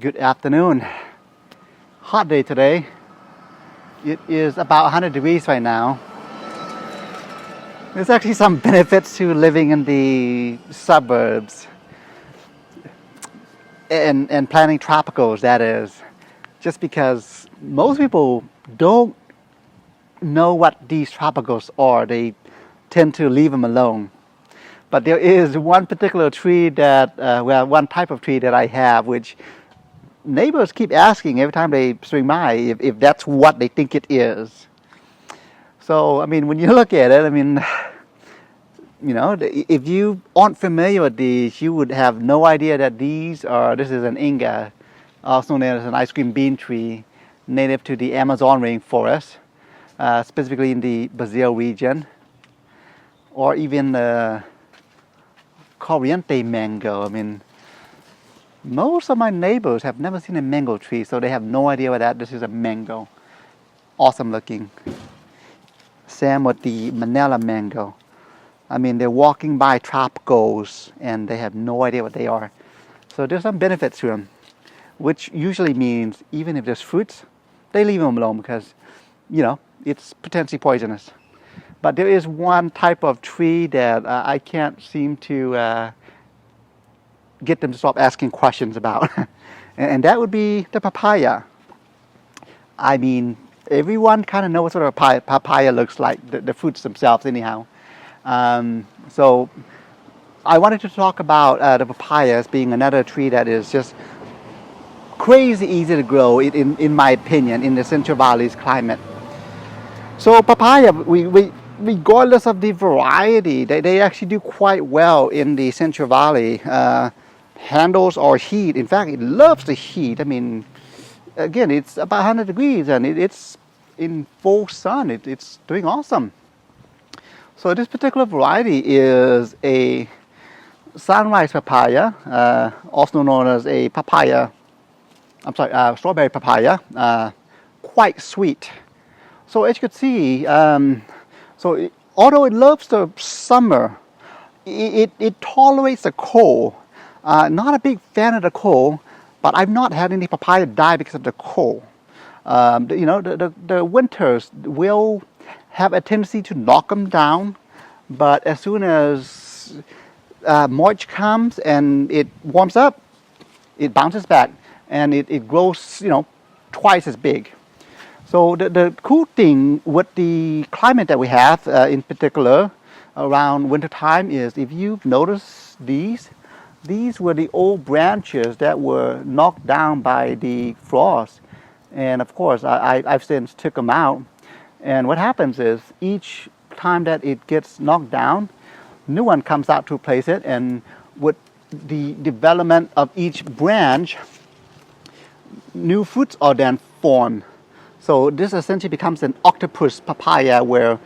Good afternoon. Hot day today. It is about 100 degrees right now. There's actually some benefits to living in the suburbs and planting tropicals, that is. Just because most people don't know what these tropicals are, they tend to leave them alone. But there is one particular tree that, one type of tree that I have, which neighbors keep asking every time they swing by if that's what they think it is. So, I mean, when you look at it, I mean, you know, if you aren't familiar with these, you would have no idea that this is an inga, also known as an ice cream bean tree, native to the Amazon rainforest, specifically in the Brazil region, or even the Corriente mango. I mean, most of my neighbors have never seen a mango tree, so they have no idea what this is a mango. Awesome looking. Same with the Manila mango. I mean, they're walking by tropicals and they have no idea what they are. So there's some benefits to them, which usually means even if there's fruits, they leave them alone because, you know, it's potentially poisonous. But there is one type of tree that I can't seem to get them to stop asking questions about. And that would be the papaya. I mean, everyone kind of knows what a papaya looks like, the fruits themselves anyhow. So I wanted to talk about the papayas being another tree that is just crazy easy to grow in my opinion in the Central Valley's climate. So papaya, regardless of the variety, they actually do quite well in the Central Valley. Handles our heat. In fact, it loves the heat. I mean, again, it's about 100 degrees and it's in full sun. It's doing awesome. So this particular variety is a sunrise papaya, also known as a strawberry papaya, quite sweet. So as you can see, although it loves the summer, it tolerates the cold. Not a big fan of the cold, but I've not had any papaya die because of the cold. The winters will have a tendency to knock them down, but as soon as March comes and it warms up, it bounces back and it grows, you know, twice as big. So the cool thing with the climate that we have, in particular around winter time, is if you've noticed these were the old branches that were knocked down by the frost. And of course, I've since took them out. And what happens is each time that it gets knocked down, new one comes out to replace it. And with the development of each branch, new fruits are then formed. So this essentially becomes an octopus papaya where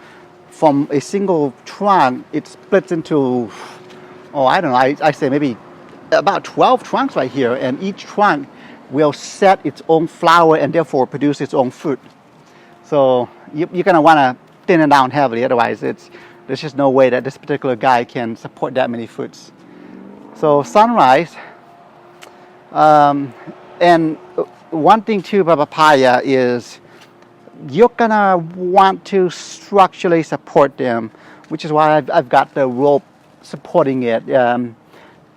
from a single trunk, it splits into, I say maybe about 12 trunks right here, and each trunk will set its own flower and therefore produce its own fruit. So you're going to want to thin it down heavily, otherwise there's just no way that this particular guy can support that many fruits. So sunrise, and one thing too about papaya is you're going to want to structurally support them, which is why I've got the rope supporting it.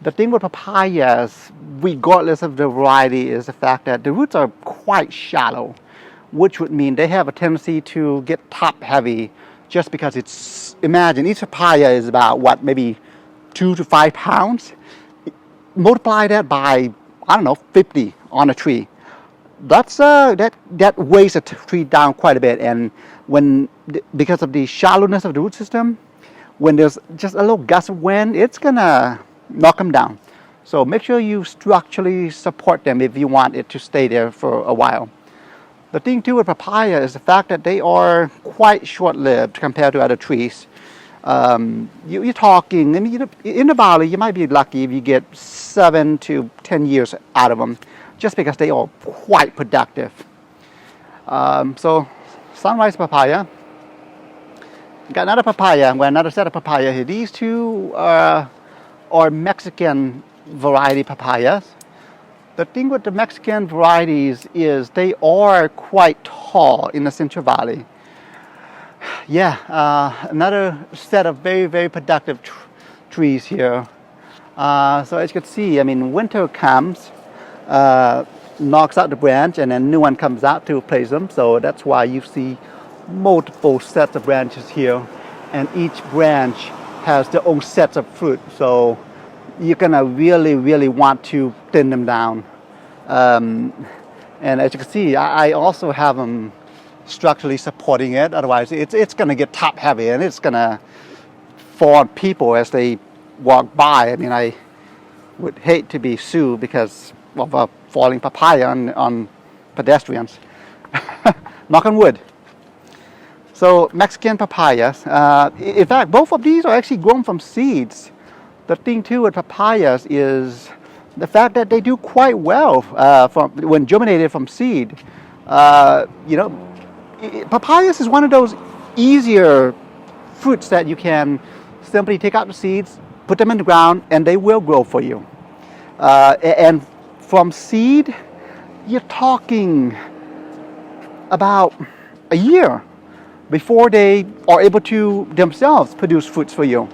The thing with papayas, regardless of the variety, is the fact that the roots are quite shallow, which would mean they have a tendency to get top heavy just because imagine each papaya is about maybe 2 to 5 pounds. Multiply that by, 50 on a tree. That weighs a tree down quite a bit. And because of the shallowness of the root system, when there's just a little gust of wind, it's gonna knock them down. So make sure you structurally support them if you want it to stay there for a while. The thing too with papaya is the fact that they are quite short-lived compared to other trees. You're talking, I mean, in the valley, you might be lucky if you get 7 to 10 years out of them, just because they are quite productive. So sunrise papaya. Got another papaya, another set of papaya here. These two are Mexican variety papayas. The thing with the Mexican varieties is they are quite tall in the Central Valley. Yeah, another set of very, very productive trees here. So as you can see, I mean, winter comes, knocks out the branch, and then new one comes out to replace them. So that's why you see multiple sets of branches here, and each branch has their own sets of fruit. So you're gonna really, really want to thin them down. And as you can see, I also have them structurally supporting it. Otherwise, it's gonna get top heavy, and it's gonna fall on people as they walk by. I mean, I would hate to be sued because of a falling papaya on pedestrians. Knock on wood. So Mexican papayas. In fact, both of these are actually grown from seeds. The thing too with papayas is the fact that they do quite well when germinated from seed. You know, papayas is one of those easier fruits that you can simply take out the seeds, put them in the ground, and they will grow for you. And from seed, you're talking about a year before they are able to themselves produce fruits for you.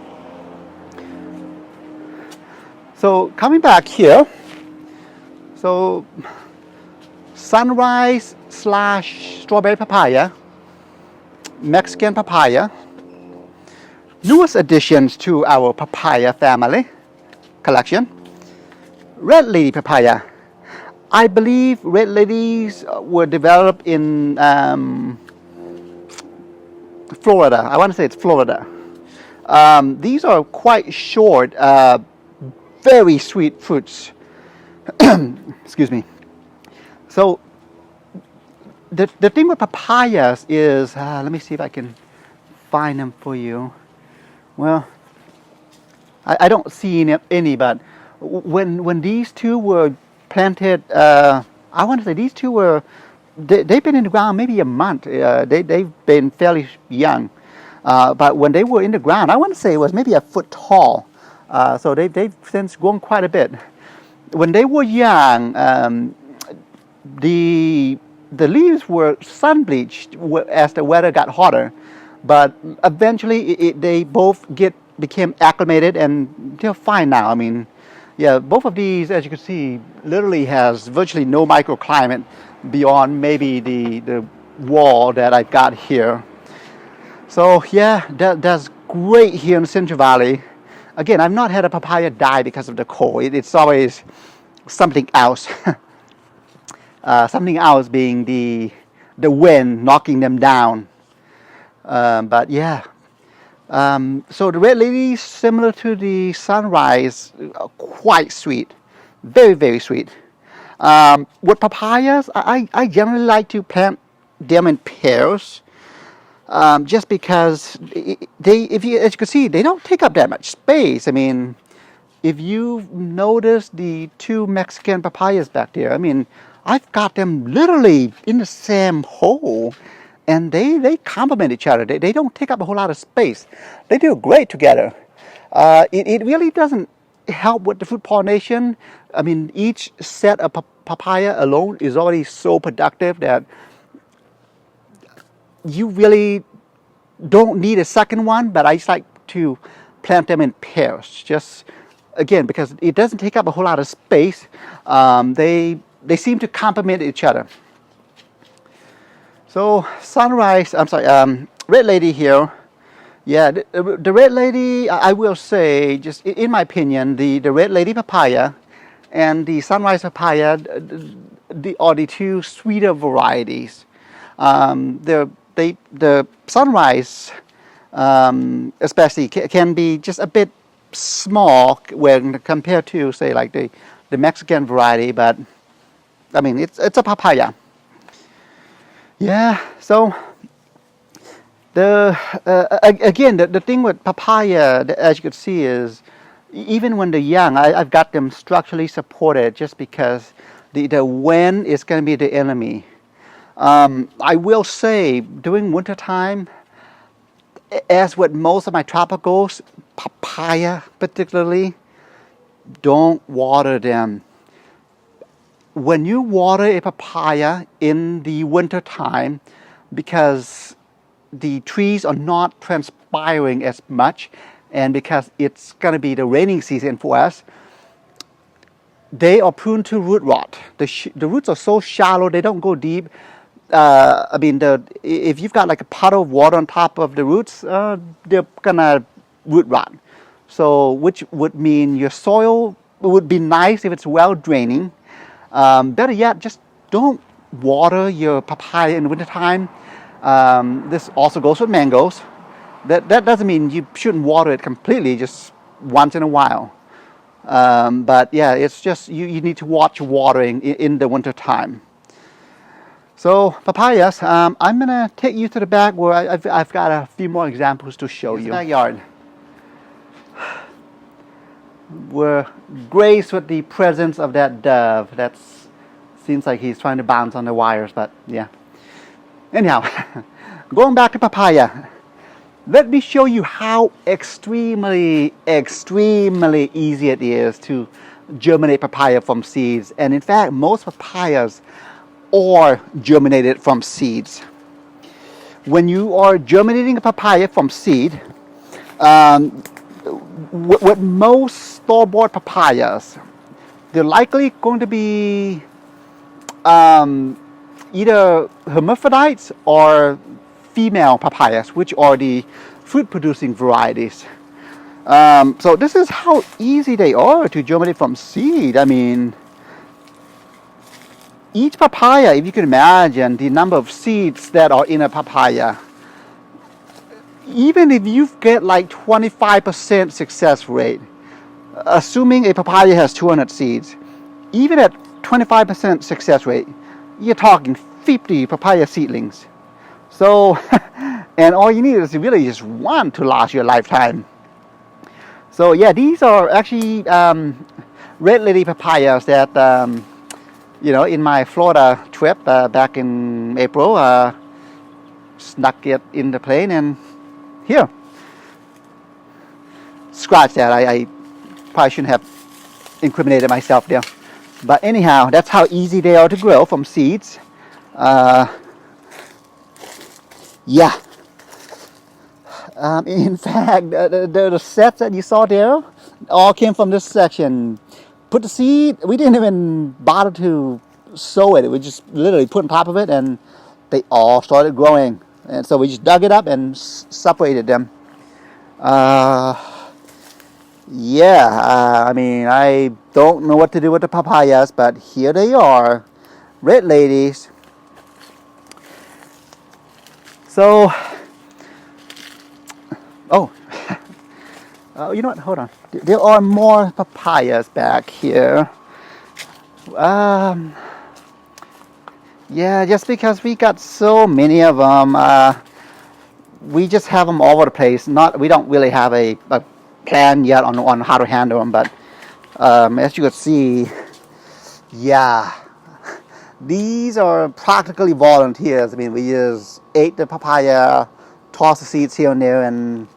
So coming back here, so sunrise / strawberry papaya, Mexican papaya, newest additions to our papaya family collection, red lady papaya. I believe red ladies were developed in Florida. I want to say it's Florida. These are quite short, very sweet fruits. Excuse me. So the thing with papayas is, let me see if I can find them for you. Well, I don't see any, but when these two were planted, I want to say these two were, they've been in the ground maybe a month. They've been fairly young. But when they were in the ground, I want to say it was maybe a foot tall. So they've since grown quite a bit. When they were young, the leaves were sun bleached as the weather got hotter. But eventually they both became acclimated, and they're fine now. I mean, yeah, both of these, as you can see, literally has virtually no microclimate beyond maybe the wall that I've got here. So yeah, that's great here in the Central Valley. Again, I've not had a papaya die because of the cold. It's always something else. Something else being the wind knocking them down. But yeah, so the red ladies, similar to the sunrise, are quite sweet, very, very sweet. With papayas, I generally like to plant them in pairs, just because as you can see, they don't take up that much space. I mean, if you notice the two Mexican papayas back there, I mean, I've got them literally in the same hole. And they complement each other. They don't take up a whole lot of space. They do great together. It really doesn't help with the fruit pollination. I mean, each set of papaya alone is already so productive that you really don't need a second one. But I just like to plant them in pairs. Just, again, because it doesn't take up a whole lot of space. They seem to complement each other. So red lady here. Yeah, the red lady, I will say, just in my opinion, the red lady papaya and the sunrise papaya are the two sweeter varieties. The sunrise, especially, can be just a bit small when compared to, say, like the Mexican variety, but I mean, it's a papaya. Yeah, so again, the thing with papaya, as you can see, is even when they're young, I've got them structurally supported just because the wind is going to be the enemy. I will say, during wintertime, as with most of my tropicals, papaya particularly, don't water them. when you water a papaya in the winter time, because the trees are not transpiring as much, and because it's going to be the raining season for us, they are prone to root rot. The roots are so shallow, they don't go deep. I mean, if you've got like a puddle of water on top of the roots, they're gonna root rot. So, which would mean your soil would be nice if it's well draining. Better yet, just don't water your papaya in the wintertime. This also goes with mangoes. That doesn't mean you shouldn't water it completely, just once in a while. But yeah, it's just you need to watch watering in the winter time. So papayas, I'm gonna take you to the back where I've got a few more examples to show you. Backyard. We're graced with the presence of that dove. That seems like he's trying to bounce on the wires, but yeah. Anyhow, going back to papaya, let me show you how extremely easy it is to germinate papaya from seeds. And in fact, most papayas are germinated from seeds. When you are germinating a papaya from seed, with most store-bought papayas, they're likely going to be either hermaphrodites or female papayas, which are the fruit-producing varieties. So this is how easy they are to germinate from seed. I mean, each papaya, if you can imagine the number of seeds that are in a papaya, even if you get like 25% success rate, assuming a papaya has 200 seeds, even at 25% success rate, you're talking 50 papaya seedlings. So, and all you need is really just one to last your lifetime. So yeah, these are actually red lady papayas that, in my Florida trip back in April, snuck it in the plane, and here, scratch that. I probably shouldn't have incriminated myself there. But anyhow, that's how easy they are to grow from seeds. Yeah. In fact, the sets that you saw there all came from this section. Put the seed, we didn't even bother to sow it. We just literally put on top of it, and they all started growing. And so we just dug it up and separated them. I mean, I don't know what to do with the papayas, but here they are, red ladies. So, you know what? Hold on. There are more papayas back here. Yeah, just because we got so many of them, we just have them all over the place. We don't really have a plan yet on how to handle them, but as you can see, yeah, these are practically volunteers. I mean, we just ate the papaya, tossed the seeds here and there, and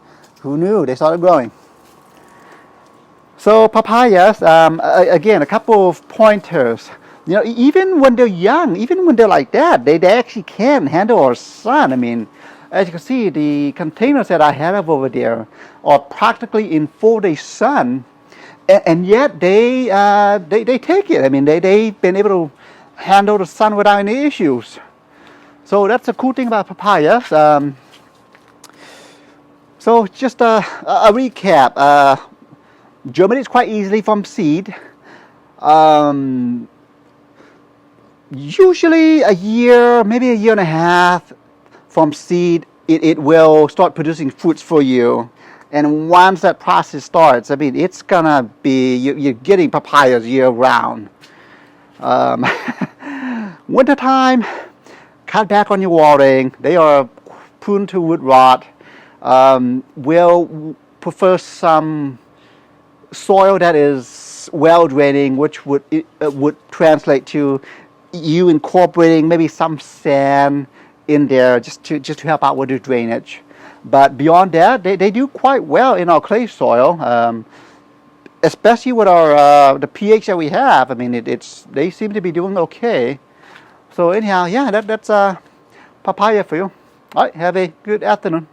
who knew, they started growing. So papayas, again, a couple of pointers. Even when they're young, even when they're like that, they actually can handle our sun. I mean, as you can see, the containers that I have over there are practically in full-day sun, and yet they take it. I mean, they've been able to handle the sun without any issues. So that's the cool thing about papayas. So just a recap. Germinates quite easily from seed. Usually a year, maybe a year and a half from seed, it will start producing fruits for you. And once that process starts, I mean, it's gonna be, you're getting papayas year round. Wintertime, cut back on your watering. They are prone to root rot. We'll prefer some soil that is well draining, which would translate to you incorporating maybe some sand in there just to help out with the drainage. But beyond that, they do quite well in our clay soil. especially with our the pH that we have. I mean, they seem to be doing okay. So anyhow, yeah, that's papaya for you. All right, have a good afternoon.